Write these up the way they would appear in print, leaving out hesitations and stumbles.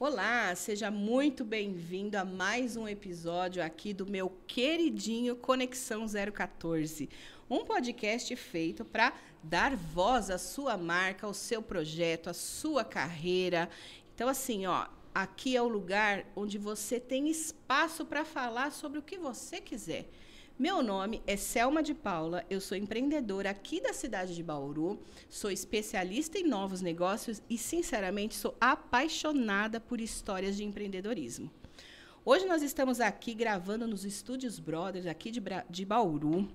Olá, seja muito bem-vindo a mais um episódio aqui do meu queridinho Conexão 014, um podcast feito para dar voz à sua marca, ao seu projeto, à sua carreira. Então, assim, ó, aqui é o lugar onde você tem espaço para falar sobre o que você quiser. Meu nome é Selma de Paula, eu sou empreendedora aqui da cidade de Bauru, sou especialista em novos negócios e, sinceramente, sou apaixonada por histórias de empreendedorismo. Hoje nós estamos aqui gravando nos Estúdios Brothers, aqui de Bauru,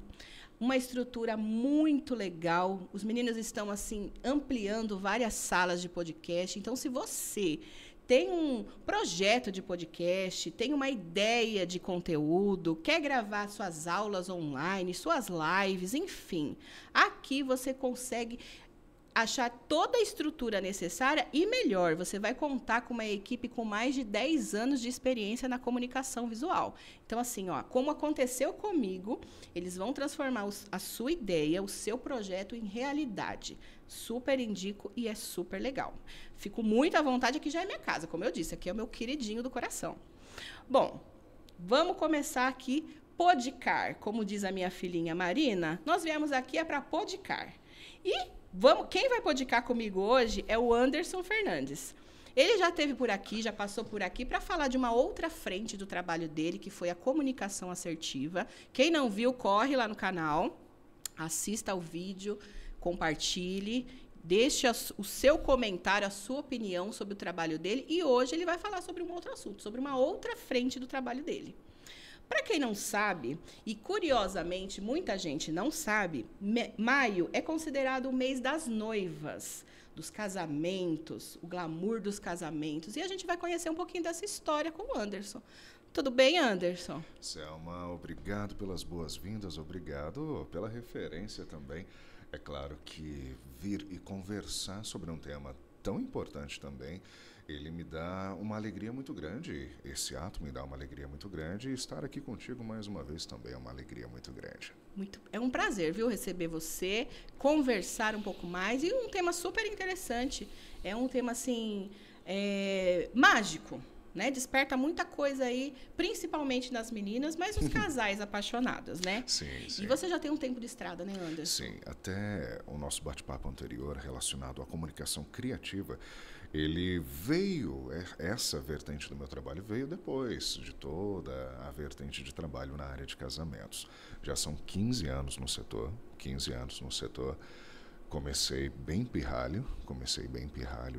uma estrutura muito legal. Os meninos estão, assim, ampliando várias salas de podcast. Então, se você tem um projeto de podcast, tem uma ideia de conteúdo, quer gravar suas aulas online, suas lives, enfim, aqui você consegue achar toda a estrutura necessária e melhor, você vai contar com uma equipe com mais de 10 anos de experiência na comunicação visual. Então, assim, ó, como aconteceu comigo, eles vão transformar a sua ideia, o seu projeto em realidade. Super indico e é super legal. Fico muito à vontade, aqui já é minha casa, como eu disse, aqui é o meu queridinho do coração. Bom, vamos começar aqui, podcar, como diz a minha filhinha Marina, nós viemos aqui para podcar. E quem vai podcar comigo hoje é o Anderson Fernandes. Ele já esteve por aqui, já passou por aqui para falar de uma outra frente do trabalho dele, que foi a comunicação assertiva. Quem não viu, corre lá no canal, assista ao vídeo, compartilhe, deixe o seu comentário, a sua opinião sobre o trabalho dele. E hoje ele vai falar sobre um outro assunto, sobre uma outra frente do trabalho dele. Para quem não sabe, e curiosamente muita gente não sabe, maio é considerado o mês das noivas, dos casamentos, o glamour dos casamentos. E a gente vai conhecer um pouquinho dessa história com o Anderson. Tudo bem, Anderson? Selma, obrigado pelas boas-vindas, obrigado pela referência também. É claro que vir e conversar sobre um tema tão importante também, ele me dá uma alegria muito grande, esse ato me dá uma alegria muito grande, e estar aqui contigo mais uma vez também é uma alegria muito grande. É um prazer, viu, receber você, conversar um pouco mais, e um tema super interessante, é um tema, assim, mágico, né? Desperta muita coisa aí, principalmente nas meninas, mas os casais apaixonados, né? Sim, sim. E você já tem um tempo de estrada, né, Anderson? Sim, até o nosso bate-papo anterior relacionado à comunicação criativa, ele veio, essa vertente do meu trabalho veio depois de toda a vertente de trabalho na área de casamentos. Já são 15 anos no setor, 15 anos no setor. Comecei bem pirralho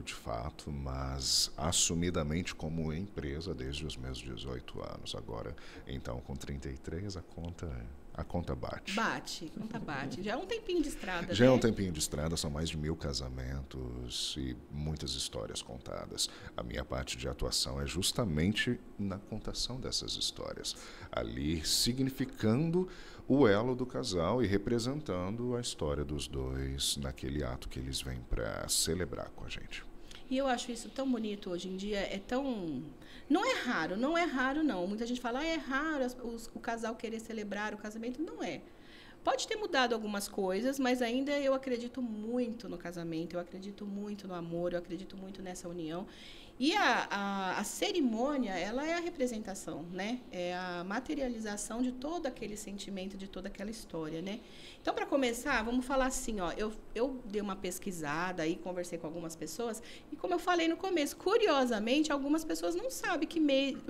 de fato, mas assumidamente como empresa desde os meus 18 anos. Agora, então, com 33, a conta bate. A conta bate. Já é um tempinho de estrada, Já né? é um tempinho de estrada, são mais de 1000 casamentos e muitas histórias contadas. A minha parte de atuação é justamente na contação dessas histórias, ali significando o elo do casal e representando a história dos dois naquele ato que eles vêm para celebrar com a gente. E eu acho isso tão bonito hoje em dia, é tão... Não é raro não. Muita gente fala, é raro o casal querer celebrar o casamento. Não é. Pode ter mudado algumas coisas, mas ainda eu acredito muito no casamento, eu acredito muito no amor, eu acredito muito nessa união. E a cerimônia, ela é a representação, né? É a materialização de todo aquele sentimento, de toda aquela história, né? Então, para começar, vamos falar assim, ó, eu dei uma pesquisada aí, conversei com algumas pessoas, e como eu falei no começo, curiosamente, algumas pessoas não sabem que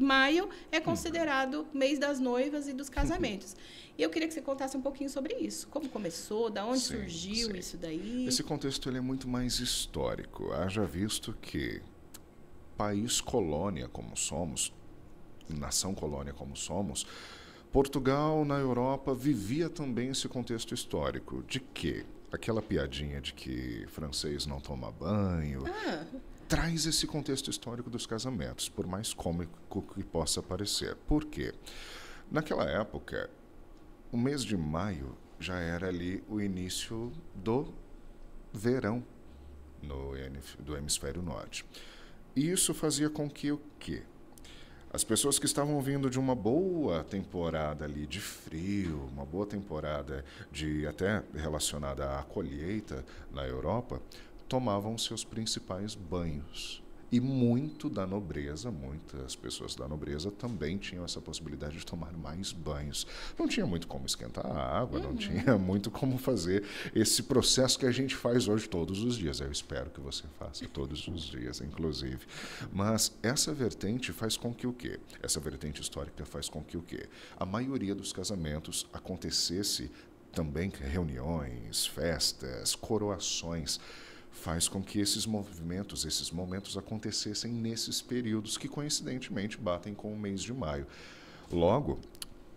maio é considerado mês das noivas e dos casamentos. E eu queria que você contasse um pouquinho sobre isso. Como começou, da onde surgiu isso daí? Esse contexto ele é muito mais histórico. Haja visto que país colônia como somos, nação colônia como somos, Portugal na Europa vivia também esse contexto histórico de que aquela piadinha de que francês não toma banho traz esse contexto histórico dos casamentos, por mais cômico que possa parecer. Por quê? Naquela época, o mês de maio já era ali o início do verão do hemisfério norte. E isso fazia com que o quê? As pessoas que estavam vindo de uma boa temporada ali de frio, uma boa temporada de até relacionada à colheita na Europa, tomavam seus principais banhos. E muito da nobreza, muitas pessoas da nobreza também tinham essa possibilidade de tomar mais banhos. Não tinha muito como esquentar a água, não tinha muito como fazer esse processo que a gente faz hoje todos os dias. Eu espero que você faça todos os dias, inclusive. Mas essa vertente faz com que o quê? Essa vertente histórica faz com que o quê? A maioria dos casamentos acontecesse também reuniões, festas, coroações, faz com que esses movimentos, esses momentos acontecessem nesses períodos que coincidentemente batem com o mês de maio. Logo,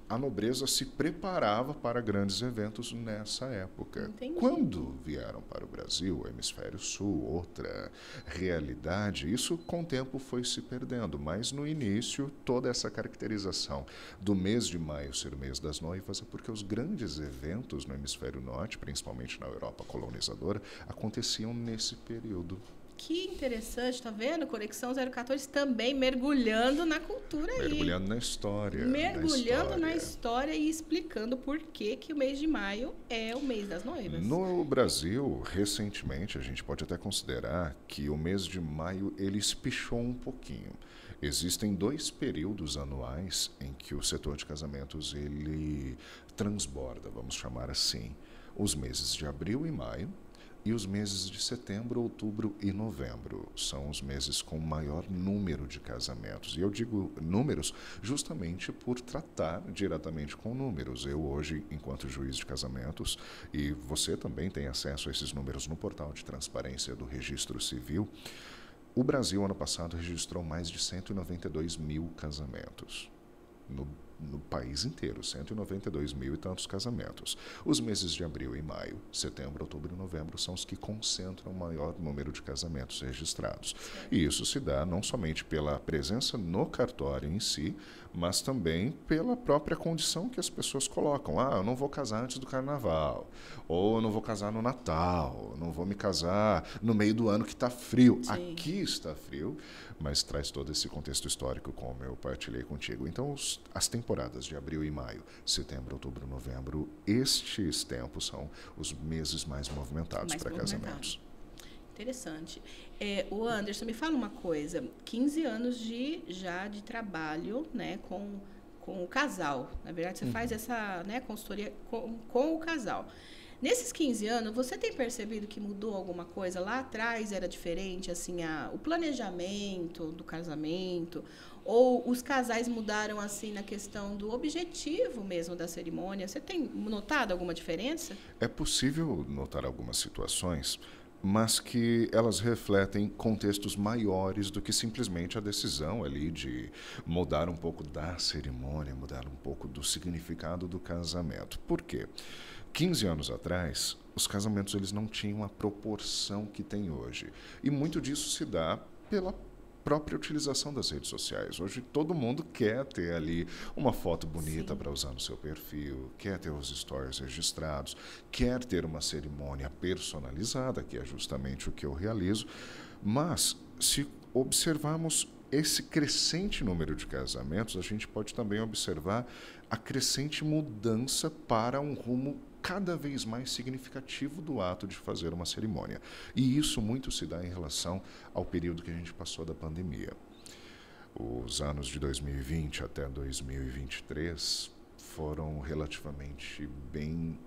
a nobreza se preparava para grandes eventos nessa época. Entendi. Quando vieram para o Brasil, o hemisfério sul, outra realidade, isso com o tempo foi se perdendo, mas no início toda essa caracterização do mês de maio ser o mês das noivas é porque os grandes eventos no hemisfério norte, principalmente na Europa colonizadora, aconteciam nesse período. Que interessante, tá vendo? Conexão 014 também mergulhando na cultura aí. Mergulhando na história. Mergulhando na história e explicando por que que o mês de maio é o mês das noivas. No Brasil, recentemente, a gente pode até considerar que o mês de maio ele espichou um pouquinho. Existem 2 períodos anuais em que o setor de casamentos ele transborda, vamos chamar assim, os meses de abril e maio. E os meses de setembro, outubro e novembro são os meses com maior número de casamentos. E eu digo números justamente por tratar diretamente com números. Eu hoje, enquanto juiz de casamentos, e você também tem acesso a esses números no portal de transparência do Registro Civil, o Brasil, ano passado, registrou mais de 192 mil casamentos. No país inteiro, 192 mil e tantos casamentos. Os meses de abril e maio, setembro, outubro e novembro são os que concentram o maior número de casamentos registrados. E isso se dá não somente pela presença no cartório em si, mas também pela própria condição que as pessoas colocam. Ah, eu não vou casar antes do carnaval, ou eu não vou casar no Natal, eu não vou me casar no meio do ano que está frio. Sim. Aqui está frio, mas traz todo esse contexto histórico, como eu partilhei contigo. Então, as temporadas de abril e maio, setembro, outubro, novembro, estes tempos são os meses mais movimentados para casamentos. Interessante. O Anderson, me fala uma coisa. 15 anos já de trabalho, né, com o casal. Na verdade, você faz essa, né, consultoria com o casal. Nesses 15 anos, você tem percebido que mudou alguma coisa? Lá atrás era diferente, assim, o planejamento do casamento, ou os casais mudaram, assim, na questão do objetivo mesmo da cerimônia? Você tem notado alguma diferença? É possível notar algumas situações, mas que elas refletem contextos maiores do que simplesmente a decisão ali de mudar um pouco da cerimônia, mudar um pouco do significado do casamento. Por quê? 15 anos atrás, os casamentos eles não tinham a proporção que tem hoje. E muito disso se dá pela própria utilização das redes sociais. Hoje todo mundo quer ter ali uma foto bonita para usar no seu perfil, quer ter os stories registrados, quer ter uma cerimônia personalizada, que é justamente o que eu realizo. Mas, se observarmos esse crescente número de casamentos, a gente pode também observar a crescente mudança para um rumo cada vez mais significativo do ato de fazer uma cerimônia. E isso muito se dá em relação ao período que a gente passou da pandemia. Os anos de 2020 até 2023 foram relativamente bem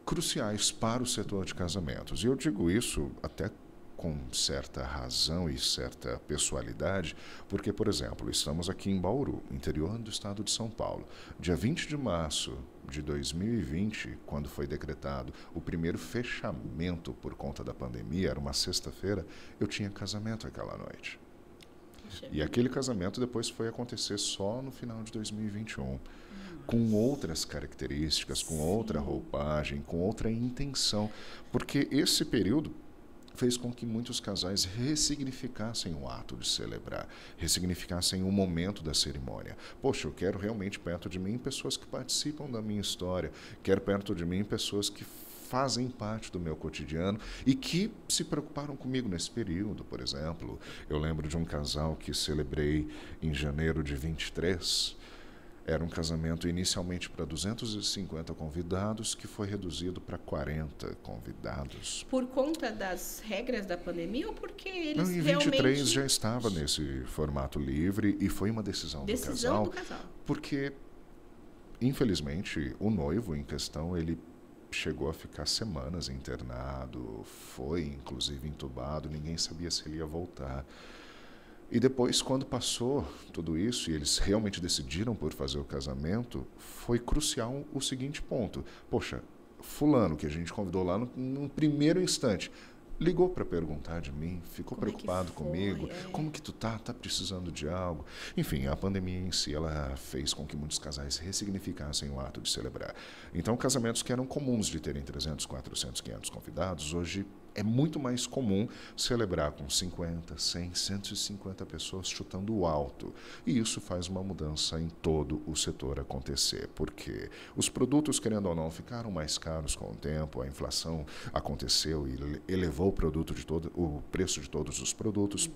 cruciais para o setor de casamentos. E eu digo isso até com certa razão e certa pessoalidade, porque, por exemplo, estamos aqui em Bauru, interior do estado de São Paulo. Dia 20 de março de 2020, quando foi decretado o primeiro fechamento por conta da pandemia, era uma sexta-feira, eu tinha casamento aquela noite. E aquele casamento depois foi acontecer só no final de 2021, com outras características, com outra roupagem, com outra intenção, porque esse período fez com que muitos casais ressignificassem o ato de celebrar, ressignificassem o momento da cerimônia. Poxa, eu quero realmente perto de mim pessoas que participam da minha história, quero perto de mim pessoas que fazem parte do meu cotidiano e que se preocuparam comigo nesse período. Por exemplo, eu lembro de um casal que celebrei em janeiro de 23. Era um casamento inicialmente para 250 convidados, que foi reduzido para 40 convidados. Por conta das regras da pandemia ou porque eles Não, em 23 realmente... já estava nesse formato livre e foi uma decisão do casal. Porque, infelizmente, o noivo em questão, ele chegou a ficar semanas internado, foi inclusive entubado, ninguém sabia se ele ia voltar. E depois, quando passou tudo isso e eles realmente decidiram por fazer o casamento, foi crucial o seguinte ponto. Poxa, fulano, que a gente convidou lá no primeiro instante, ligou para perguntar de mim, ficou preocupado comigo, como que tu tá precisando de algo. Enfim, a pandemia em si, ela fez com que muitos casais ressignificassem o ato de celebrar. Então, casamentos que eram comuns de terem 300, 400, 500 convidados, hoje é muito mais comum celebrar com 50, 100, 150 pessoas chutando alto. E isso faz uma mudança em todo o setor acontecer, porque os produtos, querendo ou não, ficaram mais caros com o tempo, a inflação aconteceu e elevou o preço de todos os produtos.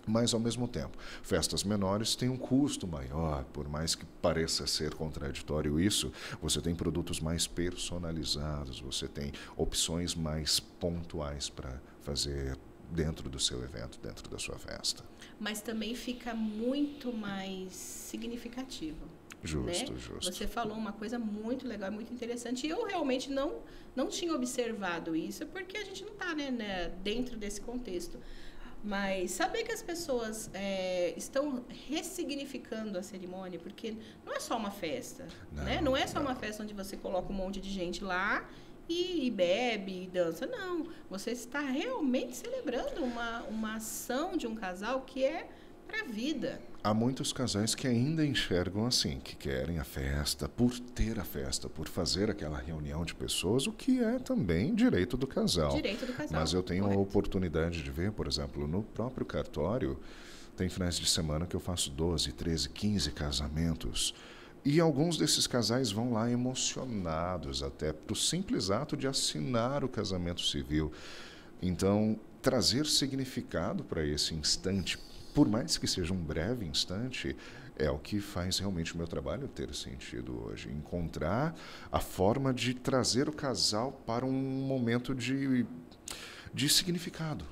Mas, ao mesmo tempo, festas menores têm um custo maior, por mais que pareça ser contraditório isso, você tem produtos mais personalizados, você tem opções mais pontuais para fazer dentro do seu evento, dentro da sua festa. Mas também fica muito mais significativo. Justo, né? justo. Você falou uma coisa muito legal, muito interessante, e eu realmente não tinha observado isso, porque a gente não está dentro desse contexto. Mas saber que as pessoas estão ressignificando a cerimônia, porque não é só uma festa, não é só uma festa onde você coloca um monte de gente lá e bebe e dança. Não, você está realmente celebrando uma ação de um casal que é para a vida. Há muitos casais que ainda enxergam assim, que querem a festa, por ter a festa, por fazer aquela reunião de pessoas, o que é também direito do casal. Direito do casal. Mas eu tenho a oportunidade de ver, por exemplo, no próprio cartório, tem finais de semana que eu faço 12, 13, 15 casamentos. E alguns desses casais vão lá emocionados até para o simples ato de assinar o casamento civil. Então, trazer significado para esse instante, por mais que seja um breve instante, é o que faz realmente o meu trabalho ter sentido hoje. Encontrar a forma de trazer o casal para um momento de significado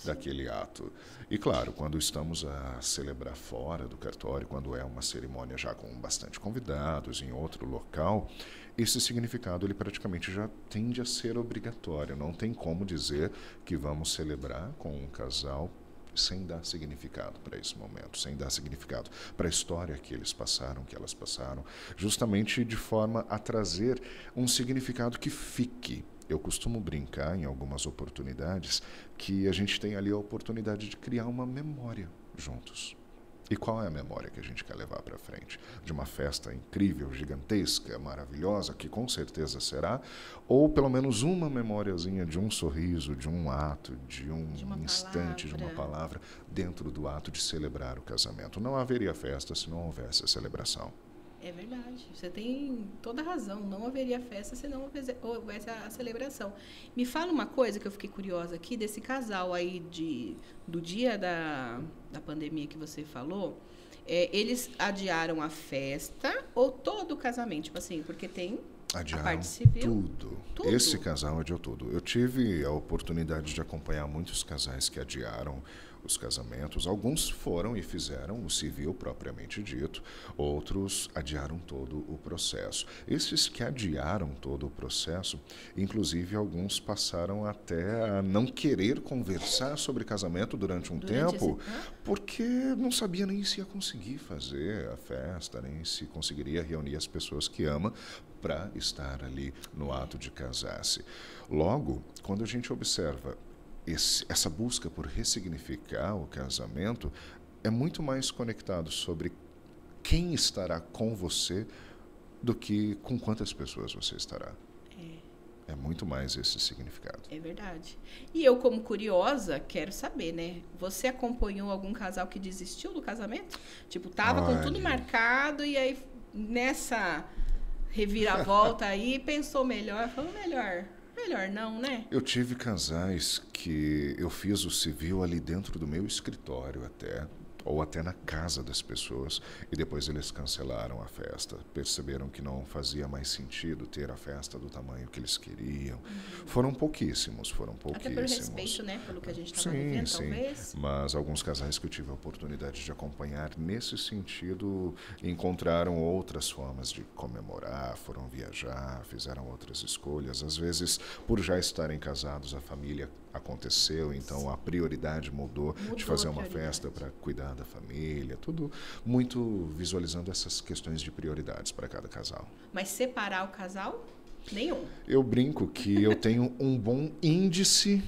daquele ato. E, claro, quando estamos a celebrar fora do cartório, quando é uma cerimônia já com bastante convidados, em outro local, esse significado ele praticamente já tende a ser obrigatório. Não tem como dizer que vamos celebrar com um casal sem dar significado para esse momento, sem dar significado para a história que eles passaram, que elas passaram, justamente de forma a trazer um significado que fique. Eu costumo brincar em algumas oportunidades que a gente tem ali a oportunidade de criar uma memória juntos. E qual é a memória que a gente quer levar para frente? De uma festa incrível, gigantesca, maravilhosa, que com certeza será, ou pelo menos uma memóriazinha de um sorriso, de um ato, de um instante, de uma palavra, dentro do ato de celebrar o casamento. Não haveria festa se não houvesse a celebração. É verdade, você tem toda a razão, não haveria festa se não houvesse a celebração. Me fala uma coisa que eu fiquei curiosa aqui, desse casal aí do dia da pandemia que você falou, eles adiaram a festa ou todo o casamento? Tipo assim, porque tem adiaram a parte civil. Tudo. Esse casal adiou tudo. Eu tive a oportunidade de acompanhar muitos casais que adiaram os casamentos. Alguns foram e fizeram o civil propriamente dito, outros adiaram todo o processo. Esses que adiaram todo o processo, inclusive alguns passaram até a não querer conversar sobre casamento durante um tempo, porque não sabia nem se ia conseguir fazer a festa, nem se conseguiria reunir as pessoas que ama para estar ali no ato de casar-se. Logo, quando a gente observa essa busca por ressignificar o casamento, é muito mais conectado sobre quem estará com você do que com quantas pessoas você estará. É muito mais esse significado. É verdade. E eu, como curiosa, quero saber, né? Você acompanhou algum casal que desistiu do casamento? Tipo, tava com tudo marcado e aí nessa reviravolta aí pensou melhor, falou melhor não, né? Eu tive casais que eu fiz o civil ali dentro do meu escritório até, ou até na casa das pessoas, e depois eles cancelaram a festa. Perceberam que não fazia mais sentido ter a festa do tamanho que eles queriam. Foram pouquíssimos. Até pelo respeito, né? Pelo que a gente estava Sim, vivendo, sim. talvez. Mas alguns casais que eu tive a oportunidade de acompanhar nesse sentido encontraram outras formas de comemorar, foram viajar, fizeram outras escolhas. Às vezes, por já estarem casados, a família aconteceu, então a prioridade mudou de fazer uma festa para cuidar da família, tudo muito visualizando essas questões de prioridades para cada casal. Mas separar o casal? Nenhum. Eu brinco que eu tenho um bom índice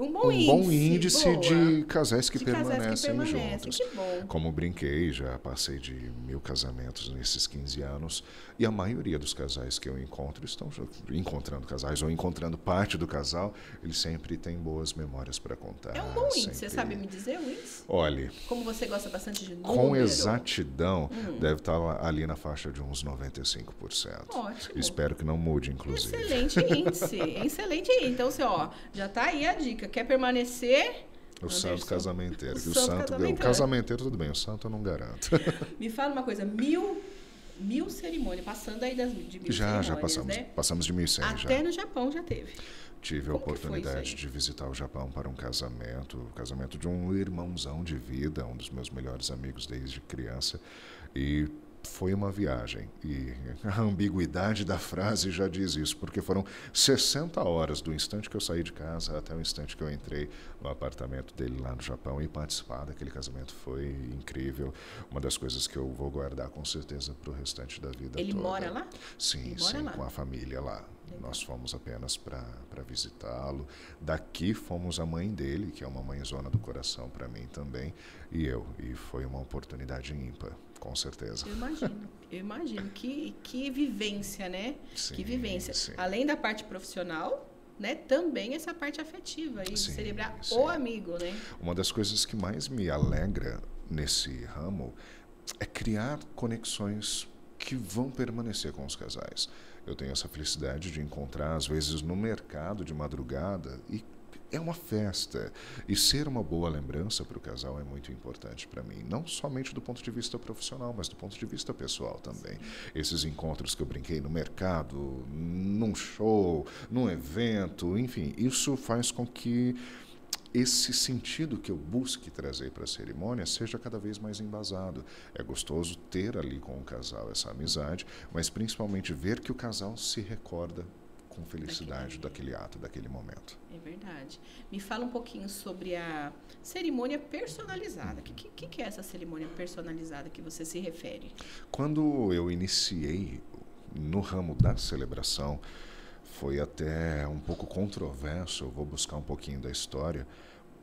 Um bom índice de casais que permanecem juntos. Que bom. Como brinquei, já passei de 1000 casamentos nesses 15 anos e a maioria dos casais que eu encontro estão encontrando casais ou encontrando parte do casal, eles sempre têm boas memórias para contar. É um bom índice, você sabe me dizer o índice? Olha, como você gosta bastante de número, com exatidão, deve estar ali na faixa de uns 95%. Ótimo. Espero que não mude, inclusive. Excelente índice, excelente índice. Então, já está aí a dica. Quer permanecer? O santo casamenteiro. O O casamenteiro, tudo bem, o santo eu não garanto. Me fala uma coisa, mil cerimônias, passando aí de 1000 cerimônias, já passamos, né? Passamos de 1100 já. Até no Japão já teve. Tive a oportunidade de visitar o Japão para um casamento de um irmãozão de vida, um dos meus melhores amigos desde criança, e foi uma viagem. E a ambiguidade da frase já diz isso, porque foram 60 horas do instante que eu saí de casa até o instante que eu entrei no apartamento dele lá no Japão, e participar daquele casamento foi incrível. Uma das coisas que eu vou guardar com certeza para o restante da vida toda. Ele mora lá? Sim, com a família lá. Nós fomos apenas para visitá-lo. Daqui fomos a mãe dele, que é uma mãezona do coração para mim também, e eu. E foi uma oportunidade ímpar, com certeza. Eu imagino. Que vivência, né? Sim, que vivência. Sim. Além da parte profissional, né, também essa parte afetiva e sim, celebrar sim. o amigo, né? Uma das coisas que mais me alegra nesse ramo é criar conexões que vão permanecer com os casais. Eu tenho essa felicidade de encontrar, às vezes, no mercado de madrugada, e é uma festa. E ser uma boa lembrança para o casal é muito importante para mim. Não somente do ponto de vista profissional, mas do ponto de vista pessoal também. Esses encontros que eu brinquei no mercado, num show, num evento, enfim, isso faz com que esse sentido que eu busque trazer para a cerimônia seja cada vez mais embasado. É gostoso ter ali com o casal essa amizade, mas principalmente ver que o casal se recorda com felicidade daquele ato, daquele momento. É verdade. Me fala um pouquinho sobre a cerimônia personalizada. O que é essa cerimônia personalizada que você se refere? Quando eu iniciei no ramo da celebração, foi até um pouco controverso, eu vou buscar um pouquinho da história,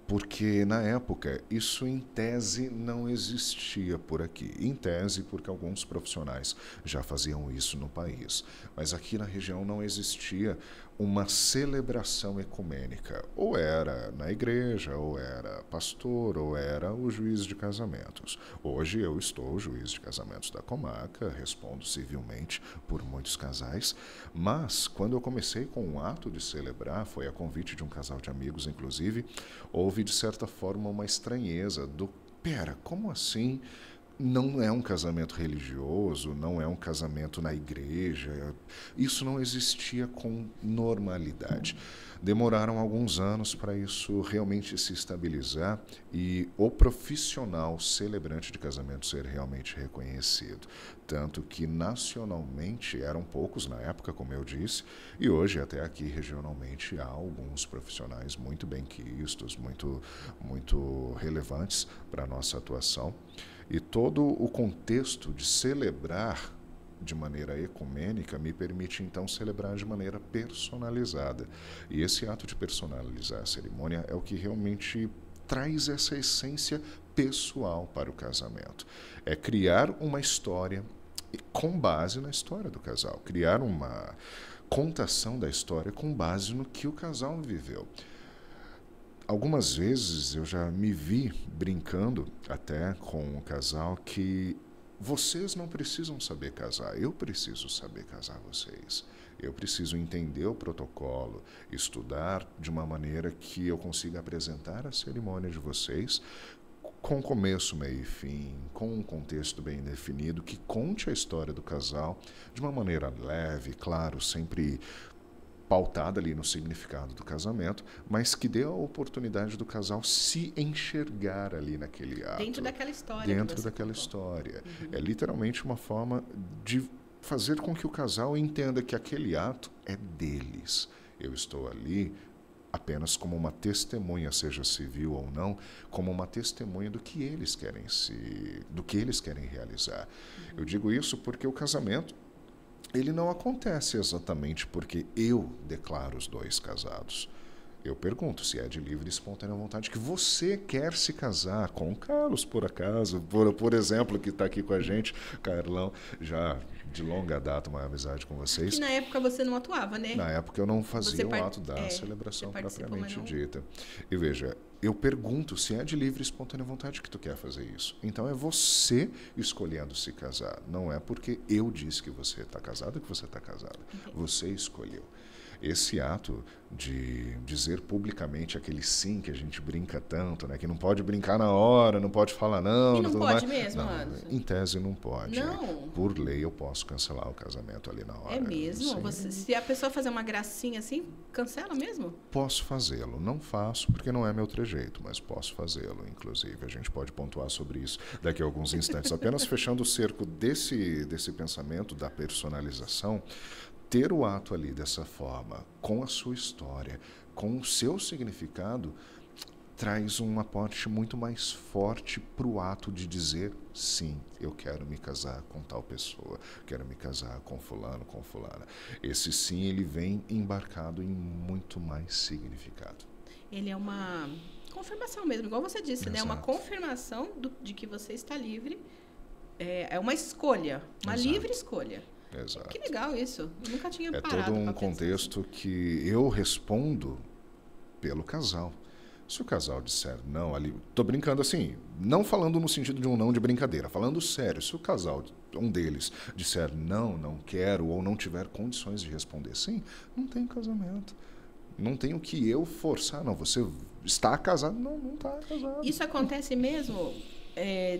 porque na época isso em tese não existia por aqui. Em tese porque alguns profissionais já faziam isso no país, mas aqui na região não existia uma celebração ecumênica. Ou era na igreja, ou era pastor, ou era o juiz de casamentos. Hoje eu estou juiz de casamentos da comarca, respondo civilmente por muitos casais, mas quando eu comecei com um ato de celebrar, foi a convite de um casal de amigos, inclusive, houve de certa forma uma estranheza do, pera, como assim? Não é um casamento religioso, não é um casamento na igreja. Isso não existia com normalidade. Demoraram alguns anos para isso realmente se estabilizar e o profissional celebrante de casamento ser realmente reconhecido. Tanto que nacionalmente eram poucos na época, como eu disse, e hoje até aqui regionalmente há alguns profissionais muito benquistos, muito relevantes para a nossa atuação. E todo o contexto de celebrar de maneira ecumênica me permite, então, celebrar de maneira personalizada. E esse ato de personalizar a cerimônia é o que realmente traz essa essência pessoal para o casamento. É criar uma história com base na história do casal, criar uma contação da história com base no que o casal viveu. Algumas vezes eu já me vi brincando até com um casal que vocês não precisam saber casar, eu preciso saber casar vocês. Eu preciso entender o protocolo, estudar de uma maneira que eu consiga apresentar a cerimônia de vocês com começo, meio e fim, com um contexto bem definido, que conte a história do casal de uma maneira leve, claro, sempre pautada ali no significado do casamento, mas que dê a oportunidade do casal se enxergar ali naquele ato. Dentro daquela história. Dentro daquela história. É literalmente uma forma de fazer com que o casal entenda que aquele ato é deles. Eu estou ali apenas como uma testemunha, seja civil ou não, como uma testemunha do que eles querem realizar. Eu digo isso porque o casamento ele não acontece exatamente porque eu declaro os dois casados. Eu pergunto se é de livre e espontânea vontade que você quer se casar com o Carlos, por acaso, por exemplo, que está aqui com a gente, Carlão, já de longa data, uma amizade com vocês. Que na época você não atuava, né? Na época eu não fazia o ato da celebração propriamente dita. E veja, eu pergunto se é de livre e espontânea vontade que tu quer fazer isso. Então é você escolhendo se casar. Não é porque eu disse que você está casado que você está casada. Você escolheu. Esse ato de dizer publicamente aquele sim que a gente brinca tanto, né? Que não pode brincar na hora, não pode falar não. E não pode mais. mesmo, não, Anderson? em tese não pode. Não. Por lei eu posso cancelar o casamento ali na hora. É mesmo? Se a pessoa fazer uma gracinha assim, cancela mesmo? Posso fazê-lo. Não faço porque não é meu trejeito, mas posso fazê-lo. Inclusive, a gente pode pontuar sobre isso daqui a alguns instantes. Apenas fechando o cerco desse pensamento da personalização, ter o ato ali dessa forma, com a sua história, com o seu significado, traz um aporte muito mais forte para o ato de dizer sim, eu quero me casar com tal pessoa, quero me casar com fulano, com fulana. Esse sim, ele vem embarcado em muito mais significado. Ele é uma confirmação mesmo, igual você disse, né? Uma confirmação de que você está livre. É uma escolha, uma livre escolha. Exato. Que legal isso. Eu nunca tinha parado. É todo um contexto assim. Que eu respondo pelo casal. Se o casal disser não, ali, tô brincando assim, não falando no sentido de um não de brincadeira, falando sério. Se o casal, um deles, disser não quero ou não tiver condições de responder sim, não tem casamento. Não tem o que eu forçar, não. Você está casado? Não está casado. Isso acontece mesmo?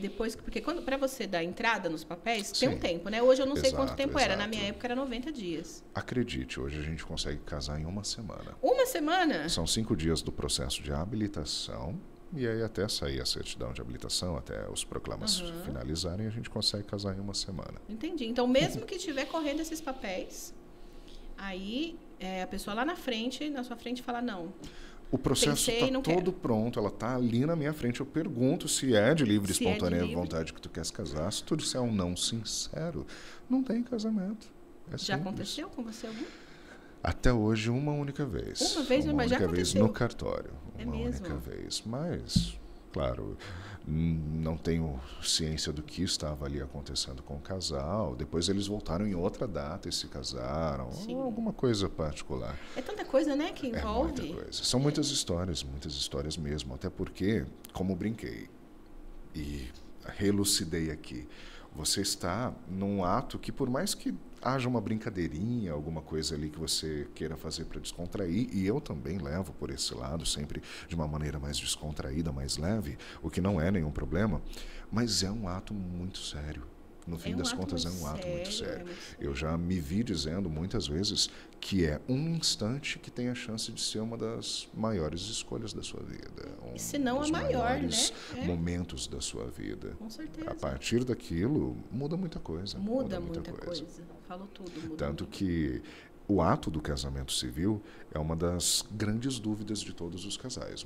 Depois, porque para você dar entrada nos papéis, tem um tempo, né? Hoje eu não sei quanto tempo era. Na minha época era 90 dias. Acredite, hoje a gente consegue casar em uma semana. Uma semana? São 5 dias do processo de habilitação. E aí até sair a certidão de habilitação, até os proclamas finalizarem, a gente consegue casar em uma semana. Entendi. Então, mesmo que estiver correndo esses papéis, aí a pessoa lá na sua frente, fala não. O processo está todo pronto, ela está ali na minha frente. Eu pergunto se é de livre e espontânea vontade que tu quer se casar. Se tu disser um não sincero, não tem casamento. Já aconteceu com você algum? Até hoje, uma única vez. Uma vez, mas já aconteceu? Uma única vez no cartório. Uma mesmo? única vez. Mas, claro, não tenho ciência do que estava ali acontecendo com o casal. Depois eles voltaram em outra data e se casaram. Sim. Alguma coisa particular. É tanta coisa, né, que envolve. É muita coisa. São muitas histórias mesmo. Até porque, como brinquei e relucidei aqui, você está num ato que, por mais que haja uma brincadeirinha, alguma coisa ali que você queira fazer para descontrair, e eu também levo por esse lado, sempre de uma maneira mais descontraída, mais leve, o que não é nenhum problema, mas é um ato muito sério. No fim das contas, é um ato muito sério. Eu já me vi dizendo muitas vezes que é um instante que tem a chance de ser uma das maiores escolhas da sua vida. Se não a maior, né? Momentos da sua vida. Com certeza. A partir daquilo, muda muita coisa. Muda muita coisa. Falou tudo. Tanto que o ato do casamento civil é uma das grandes dúvidas de todos os casais,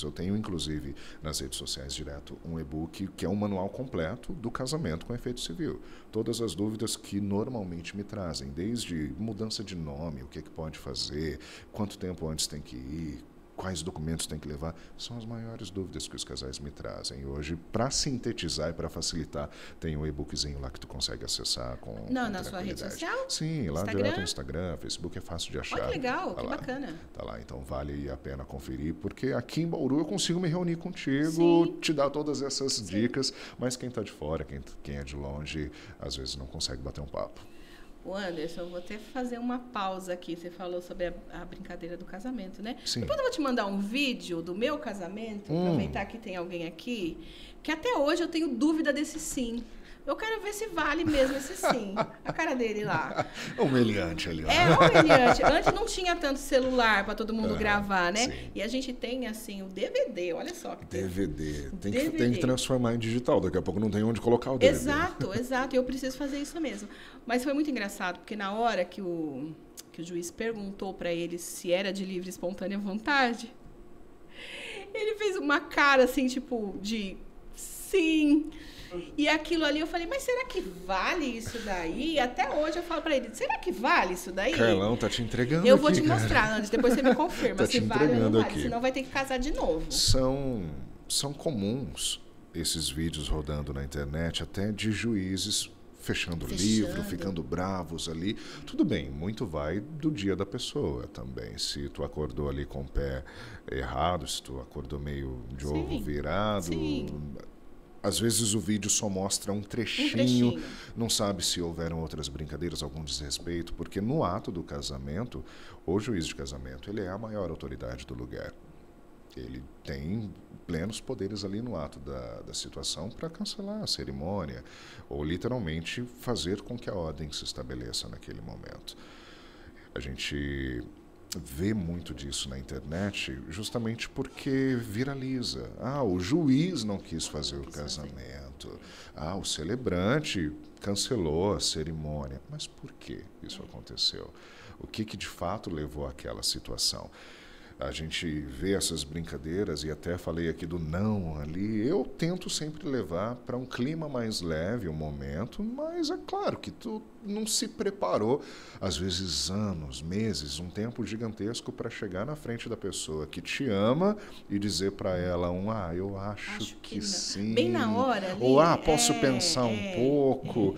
Eu tenho, inclusive, nas redes sociais direto, um e-book que é um manual completo do casamento com efeito civil. Todas as dúvidas que normalmente me trazem, desde mudança de nome, o que é que pode fazer, quanto tempo antes tem que ir, quais documentos tem que levar, são as maiores dúvidas que os casais me trazem. Hoje, para sintetizar e para facilitar, tem um e-bookzinho lá que tu consegue acessar com na sua rede social? Sim, lá direto no Instagram, Facebook é fácil de achar. Olha que legal, que bacana. Tá lá, então vale a pena conferir, porque aqui em Bauru eu consigo me reunir contigo, te dar todas essas dicas, mas quem está de fora, quem é de longe, às vezes não consegue bater um papo. O Anderson, eu vou até fazer uma pausa aqui. Você falou sobre a brincadeira do casamento, né? Sim. Depois eu vou te mandar um vídeo do meu casamento, aproveitar que tem alguém aqui, que até hoje eu tenho dúvida desse sim. Eu quero ver se vale mesmo esse sim. A cara dele lá. Humilhante ali. Ó. Humilhante. Antes não tinha tanto celular para todo mundo gravar, né? Sim. E a gente tem, assim, o DVD. Olha só. Que DVD. Tem DVD. que transformar em digital. Daqui a pouco não tem onde colocar o DVD. Exato. Eu preciso fazer isso mesmo. Mas foi muito engraçado, porque na hora que o juiz perguntou para ele se era de livre e espontânea vontade, ele fez uma cara, assim, tipo, de sim. E aquilo ali eu falei, mas será que vale isso daí? Até hoje eu falo pra ele, será que vale isso daí? Carlão tá te entregando Eu vou aqui, te mostrar, Andes, depois você me confirma tá se te vale ou não entregando vale, aqui. senão vai ter que casar de novo. São comuns esses vídeos rodando na internet, até de juízes fechando o livro, ficando bravos ali. Tudo bem, muito vai do dia da pessoa também. Se tu acordou ali com o pé errado, se tu acordou meio de ovo virado... Sim. Às vezes o vídeo só mostra um trechinho, não sabe se houveram outras brincadeiras, algum desrespeito, porque no ato do casamento, o juiz de casamento, ele é a maior autoridade do lugar. Ele tem plenos poderes ali no ato da situação para cancelar a cerimônia, ou literalmente fazer com que a ordem se estabeleça naquele momento. A gente vê muito disso na internet justamente porque viraliza. O juiz não quis fazer o casamento. O celebrante cancelou a cerimônia. Mas por que isso aconteceu? O que de fato levou àquela situação? A gente vê essas brincadeiras, e até falei aqui do não ali, eu tento sempre levar para um clima mais leve o momento, mas é claro que tu não se preparou, às vezes anos, meses, um tempo gigantesco para chegar na frente da pessoa que te ama e dizer para ela eu acho que sim. Bem na hora ali. Ou posso pensar um pouco.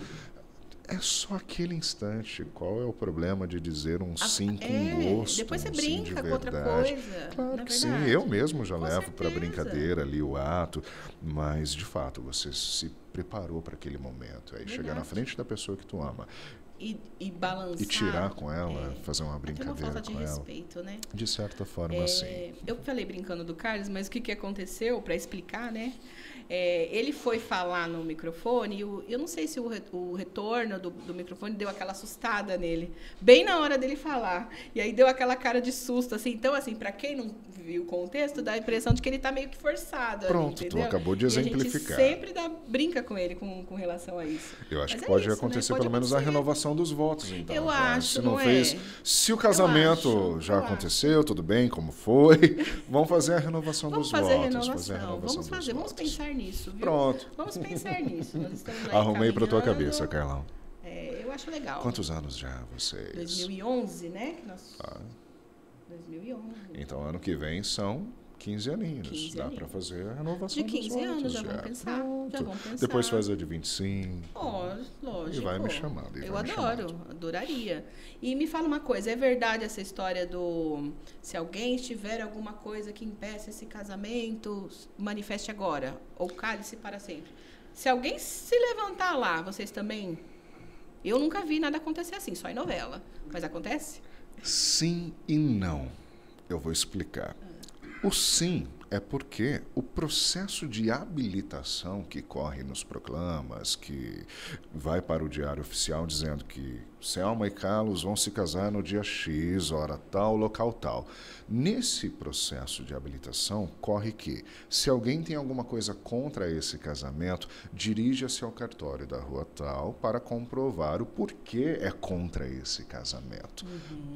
É só aquele instante. Qual é o problema de dizer um sim com gosto? Depois você um brinca sim de com outra verdade? coisa. Claro que sim. Eu mesmo já levo para brincadeira ali o ato. Mas, de fato, você se preparou para aquele momento. Aí chegar na frente da pessoa que tu ama. E balançar. E tirar com ela, fazer uma brincadeira com ela. É uma falta de respeito, né? De certa forma, sim. Eu falei brincando do Carlos, mas o que aconteceu, para explicar, né? Ele foi falar no microfone e eu não sei se o retorno do microfone deu aquela assustada nele, bem na hora dele falar. E aí deu aquela cara de susto, assim. Então, assim, para quem não viu o contexto, dá a impressão de que ele está meio que forçado. Pronto, ali, tu acabou de exemplificar. E a gente sempre brinca com ele com relação a isso. Eu acho que pode isso, acontecer, né? Pode pelo menos a renovação dos votos, então. Eu acho, se não não fez, se o casamento já aconteceu, tudo bem, como foi, vamos fazer a renovação dos votos. Vamos pensar nisso, viu? Pronto. Vamos pensar nisso. Nós estamos aí Arrumei para tua cabeça, Carlão. Eu acho legal. Quantos anos já vocês? 2011, né? 2011. Então, ano que vem são 15 aninhos. Dá para fazer a renovação de 15 dos votos. anos, já vamos pensar. Depois faz a de 25. Lógico. E vai me chamando. Eu adoraria. E me fala uma coisa, é verdade essa história do... Se alguém tiver alguma coisa que impeça esse casamento, manifeste agora, ou cale-se para sempre. Se alguém se levantar lá, vocês também... Eu nunca vi nada acontecer assim, só em novela. Mas acontece? Sim e não. Eu vou explicar. O sim é porque o processo de habilitação que corre nos proclamas, que vai para o Diário Oficial dizendo que Selma e Carlos vão se casar no dia X, hora tal, local tal. Nesse processo de habilitação, corre que, se alguém tem alguma coisa contra esse casamento, dirija-se ao cartório da rua tal para comprovar o porquê é contra esse casamento.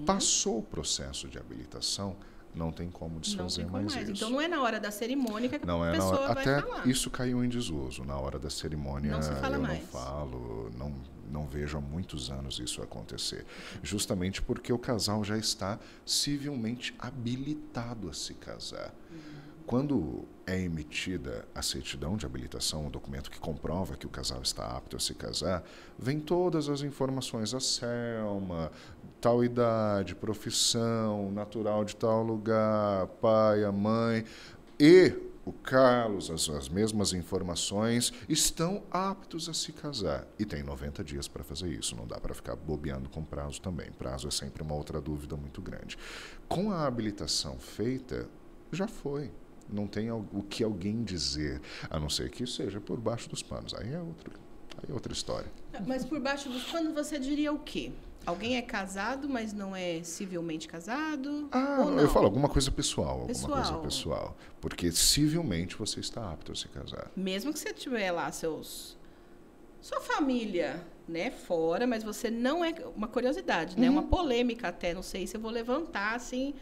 Passou o processo de habilitação, não tem como desfazer mais isso. Então não é na hora da cerimônia que a pessoa vai até falar. Até isso caiu em desuso. Na hora da cerimônia não se fala eu mais. Não falo, não vejo há muitos anos isso acontecer. Justamente porque o casal já está civilmente habilitado a se casar. Quando é emitida a certidão de habilitação, o documento que comprova que o casal está apto a se casar, vem todas as informações, a Selma, tal idade, profissão, natural de tal lugar, pai, a mãe, e o Carlos, as mesmas informações, estão aptos a se casar. E tem 90 dias para fazer isso, não dá para ficar bobeando com prazo também. Prazo é sempre uma outra dúvida muito grande. Com a habilitação feita, já foi. Não tem o que alguém dizer, a não ser que seja por baixo dos panos. Aí é outra história. Mas por baixo dos panos você diria o quê? Alguém é casado, mas não é civilmente casado? Ou não? Eu falo alguma coisa pessoal. Porque civilmente você está apto a se casar. Mesmo que você tiver lá sua família, né, fora, mas você não é... Uma curiosidade, né? Uma polêmica até, não sei se eu vou levantar, assim,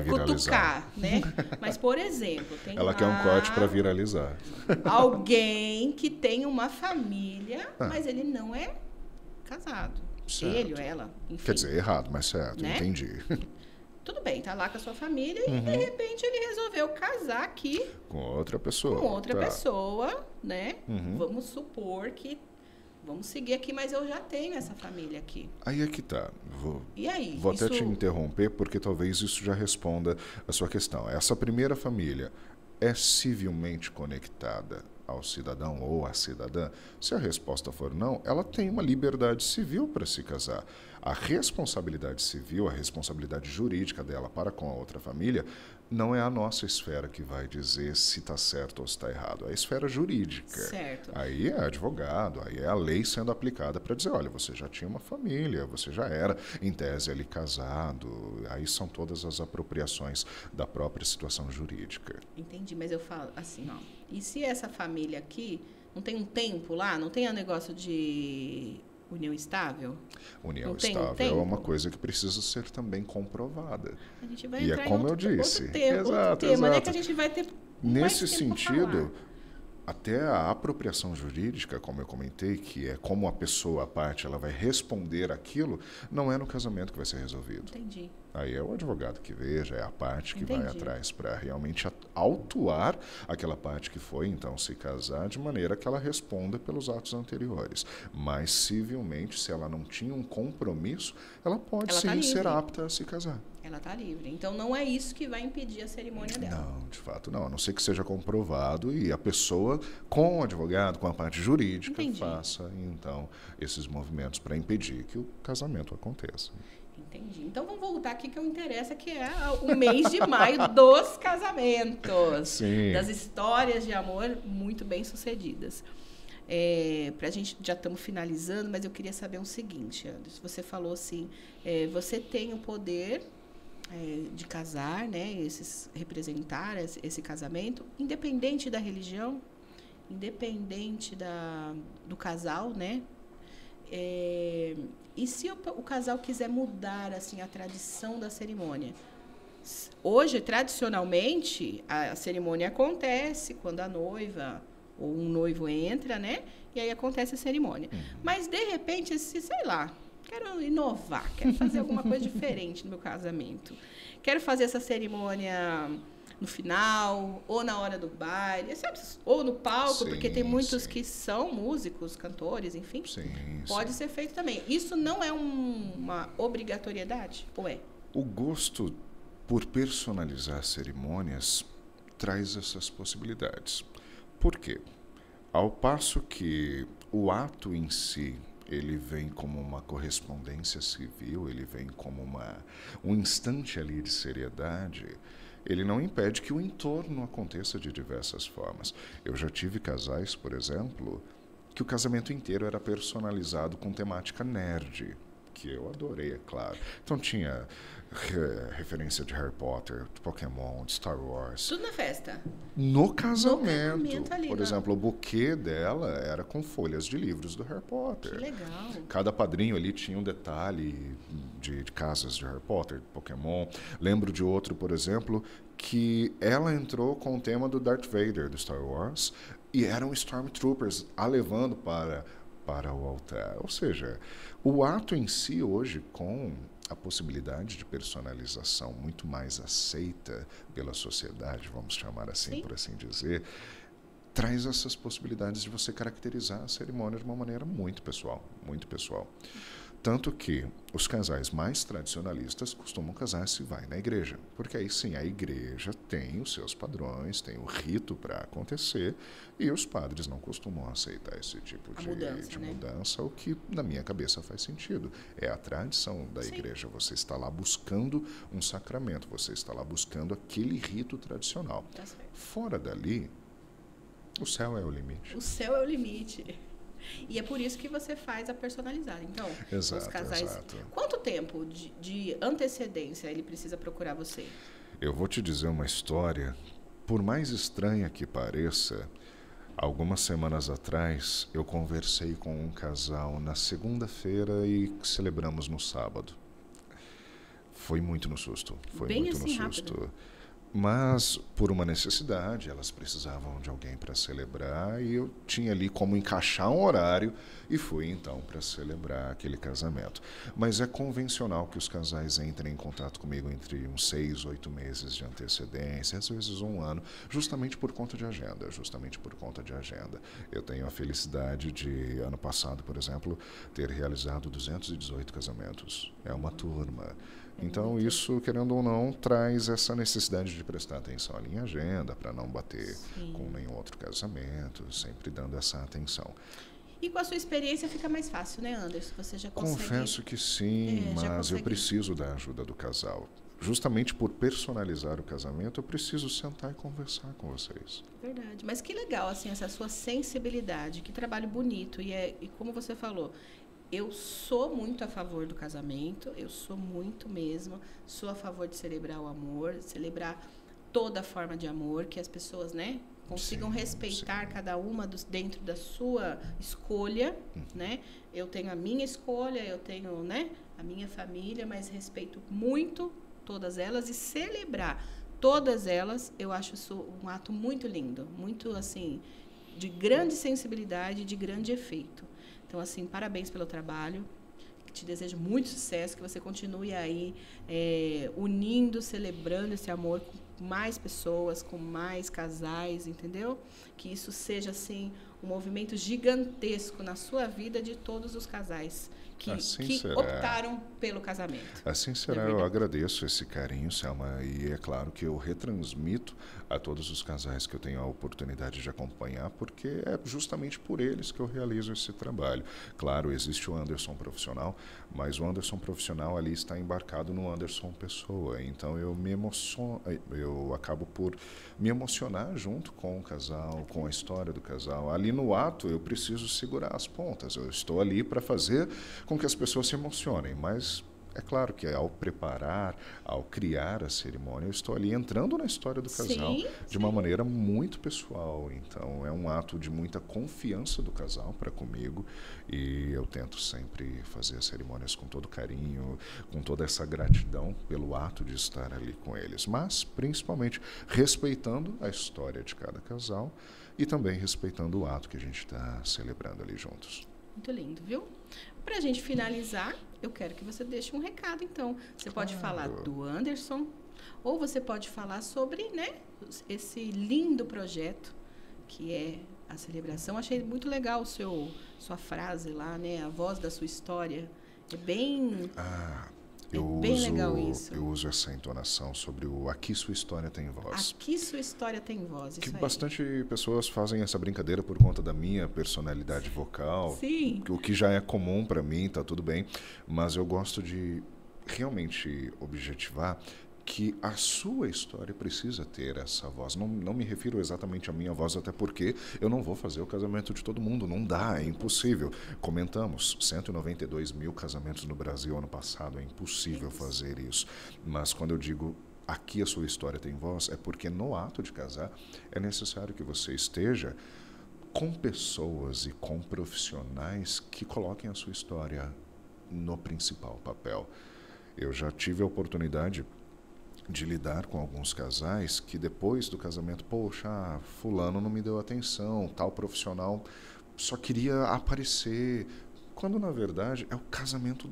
cutucar, né? Mas, por exemplo, tem Ela quer um corte para viralizar. Alguém que tem uma família, mas ele não é casado. Certo. Ele ou ela, enfim. Quer dizer, errado, mas certo, né? Entendi. Tudo bem, tá lá com a sua família e de repente ele resolveu casar aqui com outra pessoa. Com outra pessoa, né? Vamos supor que vamos seguir aqui, mas eu já tenho essa família aqui. Aí é que tá. E aí? Vou até te interromper porque talvez isso já responda a sua questão. Essa primeira família é civilmente conectada ao cidadão ou à cidadã? Se a resposta for não, ela tem uma liberdade civil para se casar. A responsabilidade civil, a responsabilidade jurídica dela para com a outra família, não é a nossa esfera que vai dizer se está certo ou se está errado. É a esfera jurídica. Certo. Aí é advogado, aí é a lei sendo aplicada para dizer, olha, você já tinha uma família, você já era, em tese, ali casado. Aí são todas as apropriações da própria situação jurídica. Entendi, mas eu falo assim, ó. E se essa família aqui não tem um tempo lá, não tem um negócio de união estável? União estável é uma coisa que precisa ser também comprovada. A gente vai e entrar é como outro, eu disse. Outro tema, né, que a gente vai ter nesse sentido, até a apropriação jurídica, como eu comentei, que é como a pessoa, a parte, ela vai responder aquilo, não é no casamento que vai ser resolvido. Entendi. Aí é o advogado que veja, é a parte que vai atrás para realmente autuar aquela parte que foi, então, se casar, de maneira que ela responda pelos atos anteriores. Mas, civilmente, se ela não tinha um compromisso, ela pode sim ser apta a se casar. Ela está livre. Então, não é isso que vai impedir a cerimônia dela. Não, de fato não. A não ser que seja comprovado e a pessoa, com o advogado, com a parte jurídica, faça, então, esses movimentos para impedir que o casamento aconteça. Entendi. Então, vamos voltar aqui que eu interessa, que é o mês de maio dos casamentos. Sim. Das histórias de amor muito bem sucedidas. Pra gente, já estamos finalizando, mas eu queria saber o seguinte, Anderson. Você falou assim, você tem o poder de casar, né, representar esse casamento, independente da religião, independente do casal, né? E se o casal quiser mudar assim a tradição da cerimônia? Hoje, tradicionalmente, a cerimônia acontece quando a noiva ou um noivo entra, né? E aí acontece a cerimônia. Mas, de repente, sei lá, quero inovar, quero fazer alguma coisa diferente no meu casamento. Quero fazer essa cerimônia no final, ou na hora do baile, sabe? Ou no palco, porque tem muitos que são músicos, cantores, enfim. Pode ser feito também. Isso não é uma obrigatoriedade, ou é? O gosto por personalizar cerimônias traz essas possibilidades. Por quê? Ao passo que o ato em si, ele vem como uma correspondência civil, ele vem como um instante ali de seriedade, ele não impede que o entorno aconteça de diversas formas. Eu já tive casais, por exemplo, que o casamento inteiro era personalizado com temática nerd, que eu adorei, é claro. Então tinha referência de Harry Potter, de Pokémon, de Star Wars. Tudo na festa? No casamento. No casamento ali, por exemplo, o buquê dela era com folhas de livros do Harry Potter. Que legal. Cada padrinho ali tinha um detalhe de casas de Harry Potter, de Pokémon. Lembro de outro, por exemplo, que ela entrou com o tema do Darth Vader, do Star Wars, e eram Stormtroopers a levando para o altar. Ou seja, o ato em si hoje, com a possibilidade de personalização muito mais aceita pela sociedade, vamos chamar assim, por assim dizer, traz essas possibilidades de você caracterizar a cerimônia de uma maneira muito pessoal, muito pessoal. Tanto que os casais mais tradicionalistas costumam casar se vai na igreja, porque aí sim a igreja tem os seus padrões, tem o rito para acontecer, e os padres não costumam aceitar esse tipo de mudança, o que na minha cabeça faz sentido. É a tradição da igreja, você está lá buscando um sacramento, você está lá buscando aquele rito tradicional. Fora dali, o céu é o limite. O céu é o limite. E é por isso que você faz a personalizada. Então, os casais... Exato. Quanto tempo de antecedência ele precisa procurar você? Eu vou te dizer uma história, por mais estranha que pareça, algumas semanas atrás eu conversei com um casal na segunda-feira e celebramos no sábado. Foi muito no susto. Foi Bem muito assim, no susto. rápido. Mas, por uma necessidade, elas precisavam de alguém para celebrar e eu tinha ali como encaixar um horário e fui, então, para celebrar aquele casamento. Mas é convencional que os casais entrem em contato comigo entre uns 6, 8 meses de antecedência, às vezes um ano, justamente por conta de agenda, Eu tenho a felicidade de, ano passado, por exemplo, ter realizado 218 casamentos. É uma turma. Então, isso, querendo ou não, traz essa necessidade de prestar atenção ali em agenda, para não bater com nenhum outro casamento, sempre dando essa atenção. E com a sua experiência fica mais fácil, né, Anderson? Você já consegue... Confesso que sim, mas eu preciso da ajuda do casal. Justamente por personalizar o casamento, eu preciso sentar e conversar com vocês. Verdade. Mas que legal, assim, essa sua sensibilidade. Que trabalho bonito. E como você falou... Eu sou muito a favor do casamento, eu sou muito mesmo, sou a favor de celebrar o amor, celebrar toda forma de amor, que as pessoas, né, consigam respeitar cada uma dentro da sua escolha, né? Eu tenho a minha escolha, eu tenho, né, a minha família, mas respeito muito todas elas e celebrar todas elas, eu acho isso um ato muito lindo, muito, assim, de grande sensibilidade, de grande efeito. Então, assim, parabéns pelo trabalho. Te desejo muito sucesso, que você continue aí unindo, celebrando esse amor com mais pessoas, com mais casais, entendeu? Que isso seja, assim, um movimento gigantesco na sua vida de todos os casais que optaram pelo casamento. Assim será, eu agradeço esse carinho, Selma, e é claro que eu retransmito a todos os casais que eu tenho a oportunidade de acompanhar, porque é justamente por eles que eu realizo esse trabalho. Claro, existe o Anderson profissional, mas o Anderson profissional ali está embarcado no Anderson pessoa, então eu acabo por me emocionar junto com o casal, com a história do casal. Ali no ato eu preciso segurar as pontas, eu estou ali para fazer com que as pessoas se emocionem, mas é claro que ao preparar, ao criar a cerimônia, eu estou ali entrando na história do casal de uma maneira muito pessoal. Então, é um ato de muita confiança do casal para comigo e eu tento sempre fazer as cerimônias com todo carinho, com toda essa gratidão pelo ato de estar ali com eles, mas principalmente respeitando a história de cada casal e também respeitando o ato que a gente está celebrando ali juntos. Muito lindo, viu? Para a gente finalizar, eu quero que você deixe um recado, então. Você pode falar do Anderson, ou você pode falar sobre, né, esse lindo projeto que é a celebração. Achei muito legal sua frase lá, né, a voz da sua história. É bem... bem legal isso. Eu uso essa entonação sobre o aqui sua história tem voz. Aqui sua história tem voz, que isso bastante pessoas fazem essa brincadeira por conta da minha personalidade vocal. Sim. O que já é comum para mim, tá tudo bem. Mas eu gosto de realmente objetivar que a sua história precisa ter essa voz. Não me refiro exatamente à minha voz, até porque eu não vou fazer o casamento de todo mundo, não dá, é impossível. Comentamos, 192 mil casamentos no Brasil ano passado, é impossível fazer isso. Mas quando eu digo aqui a sua história tem voz, é porque no ato de casar é necessário que você esteja com pessoas e com profissionais que coloquem a sua história no principal papel. Eu já tive a oportunidade de lidar com alguns casais que depois do casamento, poxa, fulano não me deu atenção, tal profissional só queria aparecer, quando na verdade é o casamento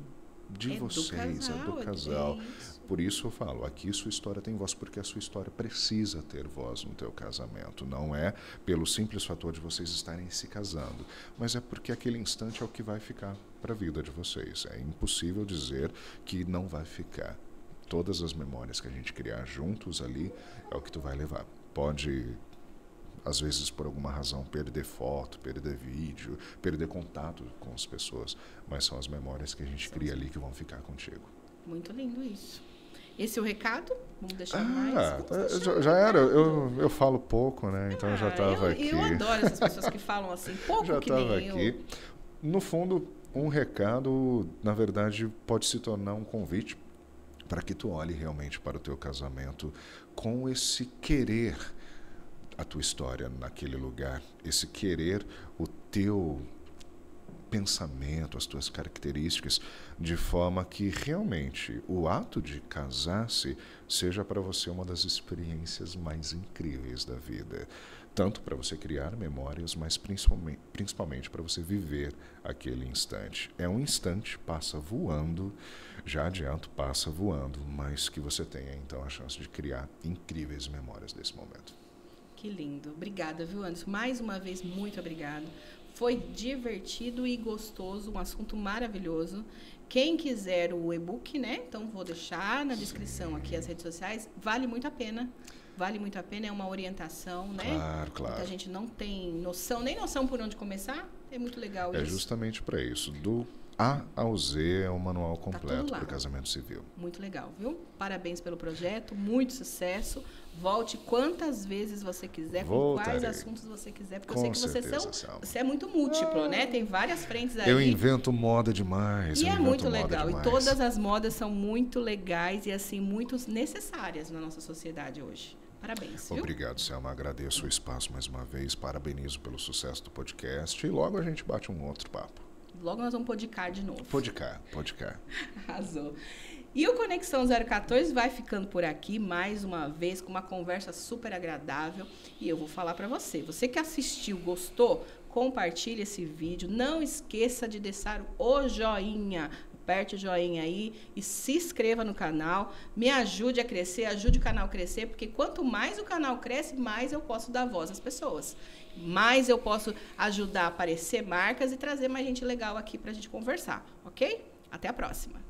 de vocês, é do casal. Por isso eu falo, aqui sua história tem voz, porque a sua história precisa ter voz no teu casamento. Não é pelo simples fator de vocês estarem se casando, mas é porque aquele instante é o que vai ficar para a vida de vocês. É impossível dizer que não vai ficar. Todas as memórias que a gente criar juntos ali é o que tu vai levar. Pode, às vezes, por alguma razão, perder foto, perder vídeo, perder contato com as pessoas, mas são as memórias que a gente cria ali que vão ficar contigo. Muito lindo isso. Esse é o recado? Vamos deixar mais? Vamos deixar já era. Eu falo pouco, né? Então eu já estava aqui. Eu adoro essas pessoas que falam assim, pouco já que nem eu. Já estava aqui. No fundo, um recado, na verdade, pode se tornar um convite para que tu olhe realmente para o teu casamento com esse querer a tua história naquele lugar, esse querer o teu pensamento, as tuas características, de forma que realmente o ato de casar-se seja para você uma das experiências mais incríveis da vida. Tanto para você criar memórias, mas principalmente para você viver aquele instante. É um instante, passa voando, já adianto, passa voando, mas que você tenha então a chance de criar incríveis memórias desse momento. Que lindo. Obrigada, viu, Anderson? Mais uma vez, muito obrigado. Foi divertido e gostoso, um assunto maravilhoso. Quem quiser o e-book, né? Então, vou deixar na descrição aqui as redes sociais. Vale muito a pena. Vale muito a pena, é uma orientação, né? Claro. Muita gente não tem noção, nem noção por onde começar. É muito legal isso. É justamente para isso. Do A ao Z é um manual completo para o casamento civil. Muito legal, viu? Parabéns pelo projeto, muito sucesso. Volte quantas vezes você quiser, com quais assuntos você quiser, porque eu sei que você é muito múltiplo, né? Tem várias frentes aí. Eu invento moda demais. E é muito legal. E todas as modas são muito legais e, assim, muito necessárias na nossa sociedade hoje. Parabéns, viu? Obrigado, Selma. Agradeço o espaço mais uma vez. Parabenizo pelo sucesso do podcast. E logo a gente bate um outro papo. Logo nós vamos podcar de novo. Podcar. Arrasou. E o Conexão 014 vai ficando por aqui mais uma vez com uma conversa super agradável. E eu vou falar para você. Você que assistiu, gostou? Compartilhe esse vídeo. Não esqueça de deixar o joinha. Aperte o joinha aí e se inscreva no canal. Me ajude a crescer, ajude o canal a crescer, porque quanto mais o canal cresce, mais eu posso dar voz às pessoas. Mais eu posso ajudar a aparecer marcas e trazer mais gente legal aqui pra gente conversar, ok? Até a próxima!